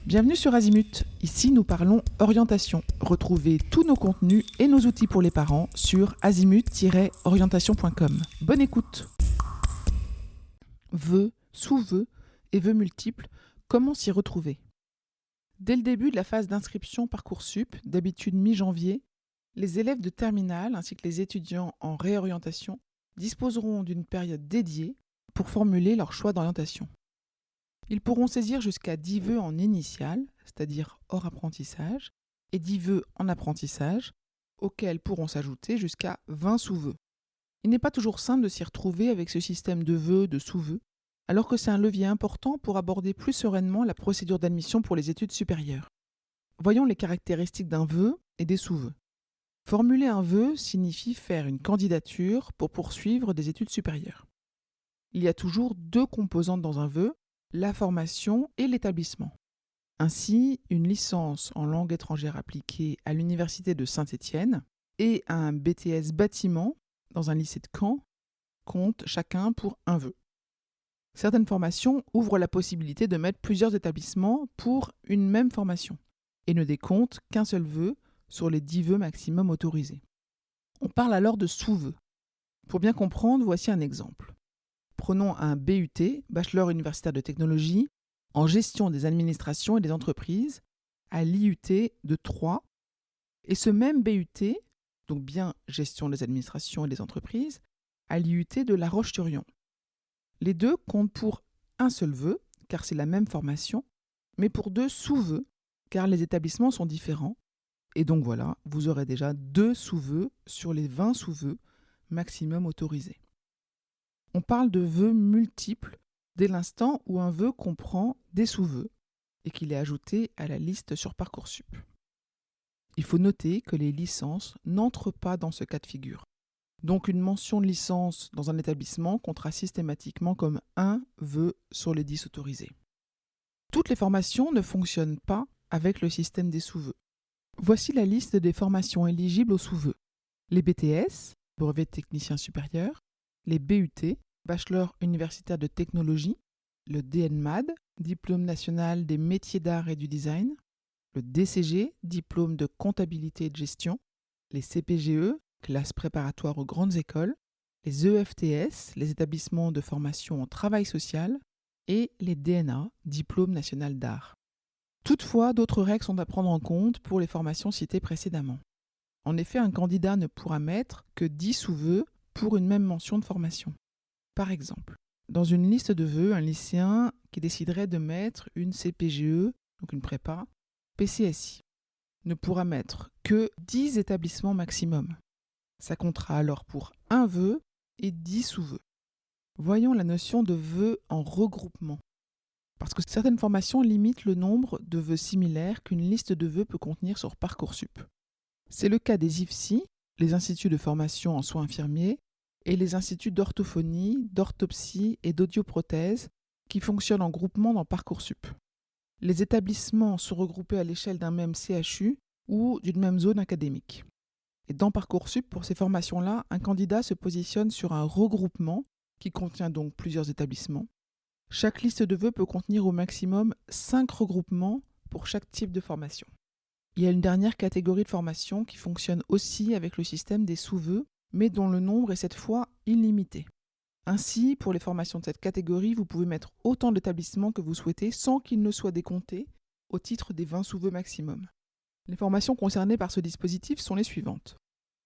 Bienvenue sur Azimut. Ici, nous parlons orientation. Retrouvez tous nos contenus et nos outils pour les parents sur azimut-orientation.com. Bonne écoute. Vœux, sous-vœux et vœux multiples, comment s'y retrouver? Dès le début de la phase d'inscription Parcoursup, d'habitude mi-janvier, les élèves de terminale ainsi que les étudiants en réorientation disposeront d'une période dédiée pour formuler leur choix d'orientation. Ils pourront saisir jusqu'à 10 vœux en initial, c'est-à-dire hors apprentissage, et 10 vœux en apprentissage, auxquels pourront s'ajouter jusqu'à 20 sous-vœux. Il n'est pas toujours simple de s'y retrouver avec ce système de vœux, de sous-vœux, alors que c'est un levier important pour aborder plus sereinement la procédure d'admission pour les études supérieures. Voyons les caractéristiques d'un vœu et des sous-vœux. Formuler un vœu signifie faire une candidature pour poursuivre des études supérieures. Il y a toujours deux composantes dans un vœu, la formation et l'établissement. Ainsi, une licence en langue étrangère appliquée à l'université de Saint-Étienne et un BTS bâtiment dans un lycée de Caen comptent chacun pour un vœu. Certaines formations ouvrent la possibilité de mettre plusieurs établissements pour une même formation et ne décomptent qu'un seul vœu sur les 10 vœux maximum autorisés. On parle alors de sous-vœux. Pour bien comprendre, voici un exemple. Prenons un BUT, Bachelor universitaire de technologie, en gestion des administrations et des entreprises, à l'IUT de Troyes. Et ce même BUT, donc bien gestion des administrations et des entreprises, à l'IUT de La Roche-sur-Yon. Les deux comptent pour un seul vœu, car c'est la même formation, mais pour deux sous-vœux, car les établissements sont différents. Et donc voilà, vous aurez déjà 2 sous-vœux sur les 20 sous-vœux maximum autorisés. On parle de vœux multiples dès l'instant où un vœu comprend des sous-vœux et qu'il est ajouté à la liste sur Parcoursup. Il faut noter que les licences n'entrent pas dans ce cas de figure. Donc une mention de licence dans un établissement comptera systématiquement comme un vœu sur les 10 autorisés. Toutes les formations ne fonctionnent pas avec le système des sous-vœux. Voici la liste des formations éligibles aux sous-vœux. Les BTS, brevet de technicien supérieur, les BUT, Bachelor universitaire de technologie, le DNMAD, Diplôme national des métiers d'art et du design, le DCG, Diplôme de comptabilité et de gestion, les CPGE, classes préparatoires aux grandes écoles, les EFTS, les établissements de formation en travail social, et les DNA, Diplôme national d'art. Toutefois, d'autres règles sont à prendre en compte pour les formations citées précédemment. En effet, un candidat ne pourra mettre que 10 sous-vœux pour une même mention de formation. Par exemple, dans une liste de vœux, un lycéen qui déciderait de mettre une CPGE, donc une prépa, PCSI, ne pourra mettre que 10 établissements maximum. Ça comptera alors pour un vœu et 10 sous-vœux. Voyons la notion de vœux en regroupement. Parce que certaines formations limitent le nombre de vœux similaires qu'une liste de vœux peut contenir sur Parcoursup. C'est le cas des IFSI, les instituts de formation en soins infirmiers, et les instituts d'orthophonie, d'orthopsie et d'audioprothèse qui fonctionnent en groupement dans Parcoursup. Les établissements sont regroupés à l'échelle d'un même CHU ou d'une même zone académique. Et dans Parcoursup, pour ces formations-là, un candidat se positionne sur un regroupement qui contient donc plusieurs établissements. Chaque liste de vœux peut contenir au maximum 5 regroupements pour chaque type de formation. Il y a une dernière catégorie de formation qui fonctionne aussi avec le système des sous-vœux, mais dont le nombre est cette fois illimité. Ainsi, pour les formations de cette catégorie, vous pouvez mettre autant d'établissements que vous souhaitez sans qu'ils ne soient décomptés au titre des 20 sous-vœux maximum. Les formations concernées par ce dispositif sont les suivantes.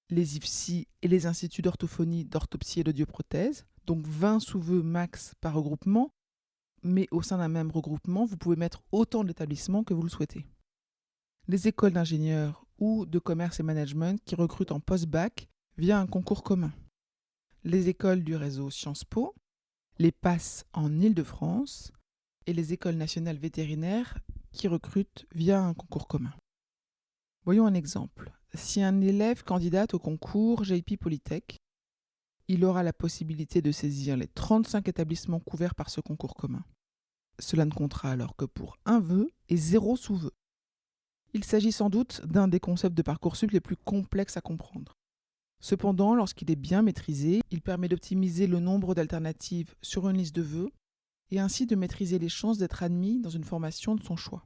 Les IFSI et les instituts d'orthophonie, d'orthopsie et d'audioprothèse, donc 20 sous-vœux max par regroupement, mais au sein d'un même regroupement, vous pouvez mettre autant d'établissements que vous le souhaitez. Les écoles d'ingénieurs ou de commerce et management qui recrutent en post-bac via un concours commun. Les écoles du réseau Sciences Po, les PASS en Île-de-France et les écoles nationales vétérinaires qui recrutent via un concours commun. Voyons un exemple. Si un élève candidate au concours JP Polytech, il aura la possibilité de saisir les 35 établissements couverts par ce concours commun. Cela ne comptera alors que pour un vœu et 0 sous-vœux. Il s'agit sans doute d'un des concepts de Parcoursup les plus complexes à comprendre. Cependant, lorsqu'il est bien maîtrisé, il permet d'optimiser le nombre d'alternatives sur une liste de vœux et ainsi de maîtriser les chances d'être admis dans une formation de son choix.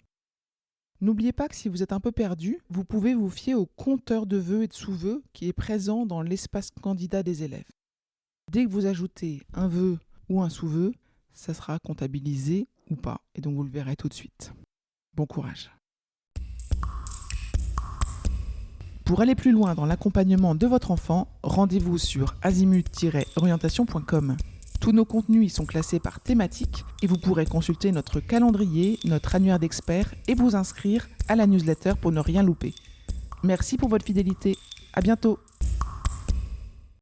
N'oubliez pas que si vous êtes un peu perdu, vous pouvez vous fier au compteur de vœux et de sous-vœux qui est présent dans l'espace candidat des élèves. Dès que vous ajoutez un vœu ou un sous-vœu, ça sera comptabilisé ou pas, et donc vous le verrez tout de suite. Bon courage. Pour aller plus loin dans l'accompagnement de votre enfant, rendez-vous sur azimut-orientation.com. Tous nos contenus y sont classés par thématique et vous pourrez consulter notre calendrier, notre annuaire d'experts et vous inscrire à la newsletter pour ne rien louper. Merci pour votre fidélité. À bientôt.